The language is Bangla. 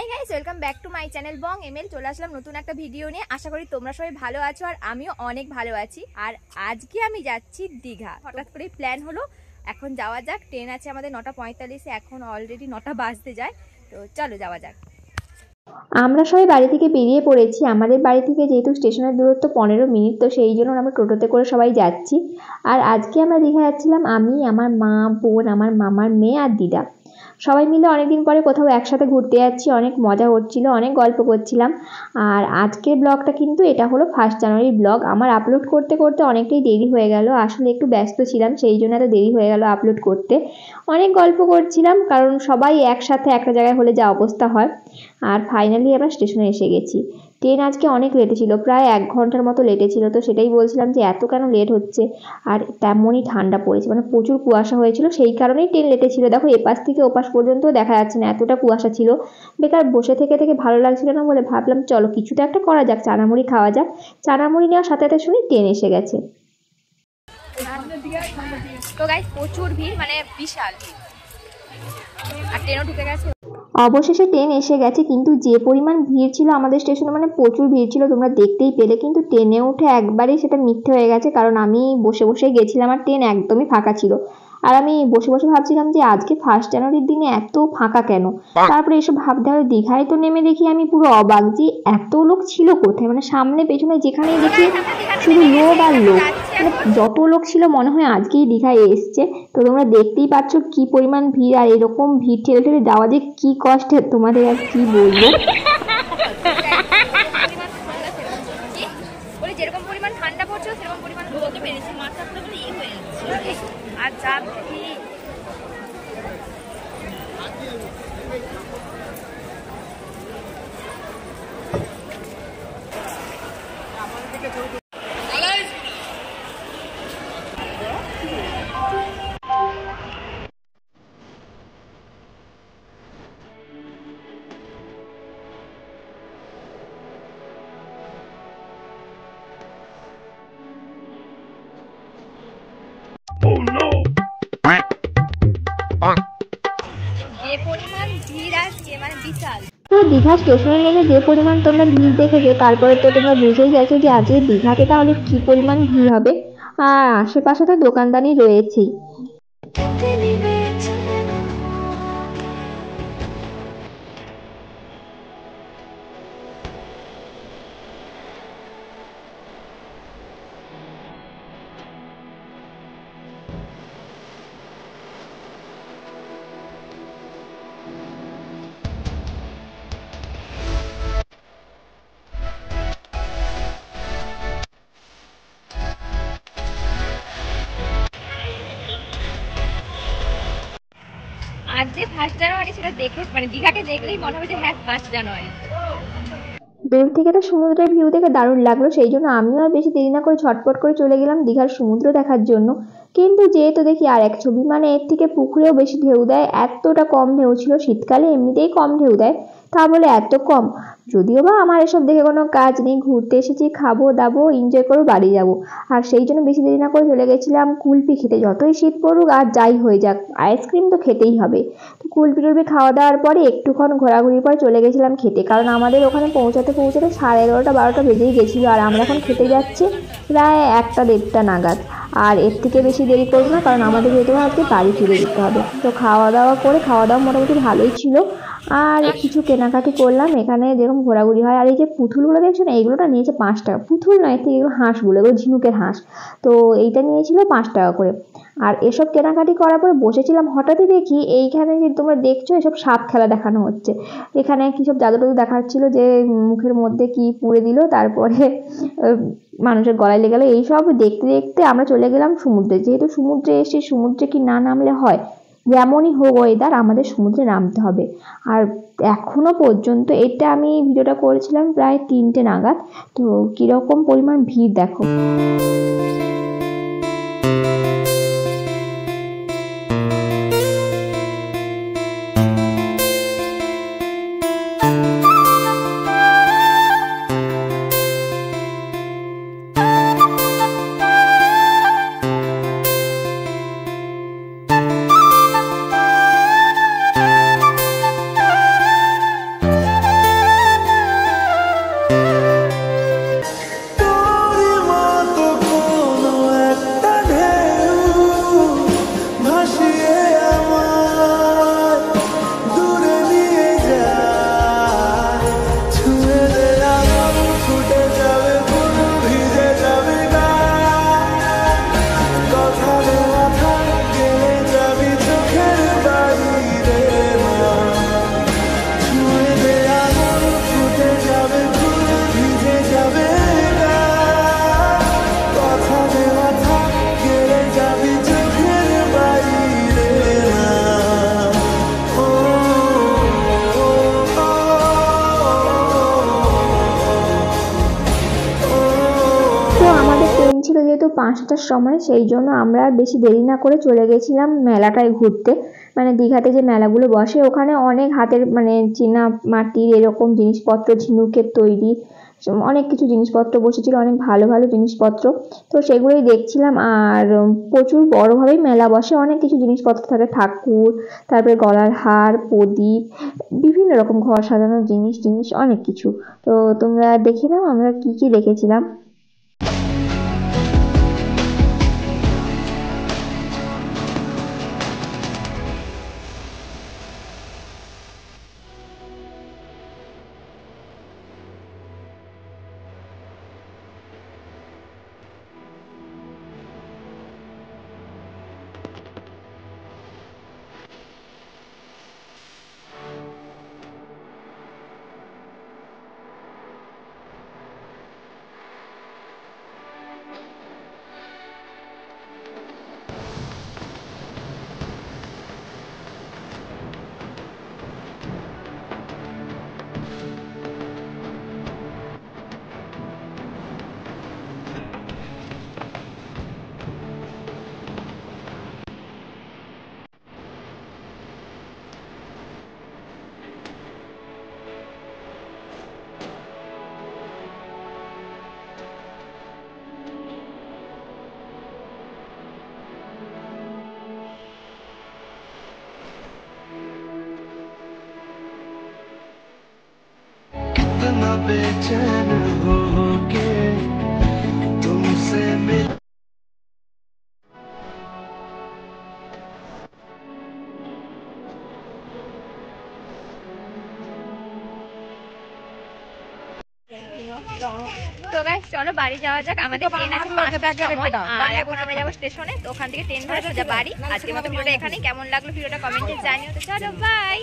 Hi guys, welcome back to my channel Bong ML. চলে আসলাম নতুন একটা ভিডিও নিয়ে। আশা করি তোমরা সবাই ভালো আছো আর আমিও অনেক ভালো আছি। আর আজকে আমি যাচ্ছি দীঘা। হঠাৎ করে প্ল্যান হলো, এখন যাওয়া যাক। ট্রেন আছে আমাদের 9:45, এখন অলরেডি 9টা বাজতে যায়। তো চলো যাওয়া যাক। আমরা সবাই বাড়ি থেকে বেরিয়ে পড়েছি। আমাদের বাড়ি থেকে যেহেতু স্টেশনের দূরত্ব 15 মিনিট, তো সেই জন্য আমরা টোটোতে করে সবাই যাচ্ছি। আর আজকে আমরা দীঘা যাচ্ছিলাম আমি, আমার মা, বোন, আমার মামার মেয়ে আর দিদা। সবাই মিলে অনেকদিন পরে কোথাও একসাথে ঘুরতে যাচ্ছি, অনেক মজা হচ্ছিল, অনেক গল্প করছিলাম। আর আজকের ব্লগটা কিন্তু এটা হলো 1 জানুয়ারির ব্লগ। আমার আপলোড করতে করতে অনেকটাই দেরি হয়ে গেল, আসলে একটু ব্যস্ত ছিলাম, সেই জন্য এত দেরি হয়ে গেল আপলোড করতে। অনেক গল্প করছিলাম, কারণ সবাই একসাথে একটা জায়গায় হলে যা অবস্থা হয়। আর ফাইনালি আমরা স্টেশনে এসে গেছি। ট্রেন আজকে অনেক লেটে ছিল, প্রায় 1 ঘন্টার মতো লেটে ছিল। তো সেটাই বলছিলাম যে এত কেন লেট হচ্ছে। আর তেমনই ঠান্ডা পড়েছে, মানে প্রচুর কুয়াশা হয়েছিল, সেই কারণেই ট্রেন লেটে ছিল। দেখো এপাশ থেকে ওপাশ পর্যন্ত দেখা যাচ্ছে না, এতটা কুয়াশা ছিল। বেকার বসে থেকে থেকে ভালো লাগছিল না বলে ভাবলাম চলো কিছু তো একটা করা যাক, চানামুড়ি খাওয়া যাক। চানামুড়ি নেওয়ার সাথে সাথে শুনি ট্রেন এসে গেছে। তো গাইস প্রচুর ভিড়, মানে বিশাল ভিড়, আর ট্রেনও ঢুকে গেছে। অবশেষে ট্রেন এসে গেছে, কিন্তু যে পরিমাণ ভিড় ছিল আমাদের স্টেশনে, মানে প্রচুর ভিড় ছিল, তোমরা দেখতেই পেলে। কিন্তু ট্রেনে উঠে একবারেই সেটা মিথ্যে হয়ে গেছে, কারণ আমি বসে বসে গেছিলাম আর ট্রেন একদমই ফাঁকা ছিল। আর আমি বসে বসে ভাবছিলাম যে আজকে 1 জানুয়ারির দিনে এত ফাঁকা কেন। তারপরে এসব ভাবতে হবে, দীঘায় তো নেমে দেখি আমি পুরো অবাক যে এত লোক ছিল কোথায়। মানে সামনে পেছনে যেখানেই দেখি শুধু লোক আর লোক, মানে যত লোক ছিল মনে হয় আজকেই দীঘায় এসছে। তো তোমরা দেখতেই পাচ্ছ কি পরিমাণ ভিড়, আর এরকম ভিড় ঠেলে ঠেলে যাওয়া যে কি কষ্টের তোমাদের আর কি বলবো। যেরকম পরিমাণ ঠান্ডা পড়ছে সেরকম পরিমাণ বলতে পেরেছি, মাথা পুরো ইয়ে হয়ে যাচ্ছে। আর যা ভিড়, যে পরিমাণ ভিড় আজকে মানে বিশাল। তো দীঘা স্টেশনে নেমে যে পরিমাণ তোমরা ভিড় দেখেছো, তারপরে তো তোমরা বুঝেই গেছো যে আজকে দীঘাতে তাহলে কি পরিমাণ ভিড় হবে। আর আশেপাশে তো দোকানদানি রয়েছেই। আজ যে 1 জানুয়ারি সেটা দেখে মানে দীঘাকে দেখলেই মনে হবে যে হ্যাঁ 1 জানুয়ারি। দূর থেকে তো সমুদ্রের ভিউ দেখে দারুণ লাগলো, সেই জন্য আমিও আর বেশি দেরি না করে ঝটপট করে চলে গেলাম দীঘার সমুদ্র দেখার জন্য। কিন্তু যেহেতু দেখি আর এক ছবি, মানে এর থেকে পুকুরেও বেশি ঢেউ দেয়, এতটা কম ঢেউ ছিল। শীতকালে এমনিতেই কম ঢেউ দেয়, তা বলে এত কম। যদিও বা আমার এসব দেখে কোনো কাজ নেই, ঘুরতে এসেছি, খাবো দাবো, এনজয় করবো, বাড়ি যাব। আর সেই জন্য বেশি দেরি না করে চলে গেছিলাম কুলপি খেতে। যতই শীত পড়ুক আর যাই হয়ে যাক, আইসক্রিম তো খেতেই হবে। তো কুলপি টুলপি খাওয়া দাওয়ার পরে একটুক্ষণ ঘোরাঘুরির পর চলে গেছিলাম খেতে, কারণ আমাদের ওখানে পৌঁছাতে পৌঁছাতে 11:30 12টা বেজেই গেছিলো। আর আমরা এখন খেতে যাচ্ছি প্রায় 1টা 1:30টা নাগাদ। আর এর থেকে বেশি দেরি করবো না, কারণ আমাদের যেহেতু আজকে বাড়ি ফিরে যেতে হবে। তো খাওয়া দাওয়া করে, খাওয়া দাওয়া মোটামুটি ভালোই ছিল। আর কিছু কেনাকাটি করলাম, এখানে যেরকম ঘোরাঘুরি হয়। আর এই যে পুতুলগুলো দেখছো না, এগুলো না নিয়েছে 5 টাকা। পুতুল নয় ঠিক, এগুলো হাঁসগুলো, এগুলো ঝিনুকের হাঁস। তো এইটা নিয়েছিল 5 টাকা করে। আর এসব কেনাকাটি করার পরে বসেছিলাম, হঠাৎই দেখি এইখানে যে তোমরা দেখছো এসব সাপ খেলা দেখানো হচ্ছে। এখানে কি সব জাদু টাদু দেখাচ্ছিল, যে মুখের মধ্যে কি পুড়ে দিল, তারপরে মানুষের গলায় লেগে গেল। এইসব দেখতে দেখতে আমরা চলে গেলাম সমুদ্রে। যেহেতু সমুদ্রে এসে সমুদ্রে কি না নামলে হয়, যেমনই হোক ওয়েদার আমাদের সমুদ্রে নামতে হবে। আর এখনো পর্যন্ত, এটা আমি ভিডিওটা করেছিলাম প্রায় 3টে নাগাদ, তো কিরকম পরিমাণ ভিড় দেখো। যেহেতু 5টার সময়, সেই জন্য আমরা আর বেশি দেরি না করে চলে গেছিলাম মেলাটায় ঘুরতে। মানে দীঘাতে যে মেলাগুলো বসে ওখানে অনেক হাতের মানে চীনা মাটির এরকম জিনিসপত্র, ঝিনুকের তৈরি অনেক কিছু জিনিসপত্র বসেছিল, অনেক ভালো ভালো জিনিসপত্র। তো সেগুলোই দেখছিলাম। আর প্রচুর বড়োভাবেই মেলা বসে, অনেক কিছু জিনিসপত্র থাকে, ঠাকুর, তারপরে গলার হার, প্রদীপ, বিভিন্ন রকম ঘর সাজানোর জিনিস টিনিস অনেক কিছু। তো তোমরা দেখে নাও আমরা কি কি দেখেছিলাম। कितना बेचैन हो के तुमसे मिल তো গাইস চলো বাড়ি যাওয়া যাক। আমাদের ট্রেন আছে 5টার সময়, আর এখন আমরা যাবো স্টেশনে। তো ওখান থেকে ট্রেন ধরে সোজা বাড়ি। আজকের মতো ভিডিওটা এখানেই। কেমন লাগলো ভিডিওটা কমেন্টে জানিও। তো চলো বাই।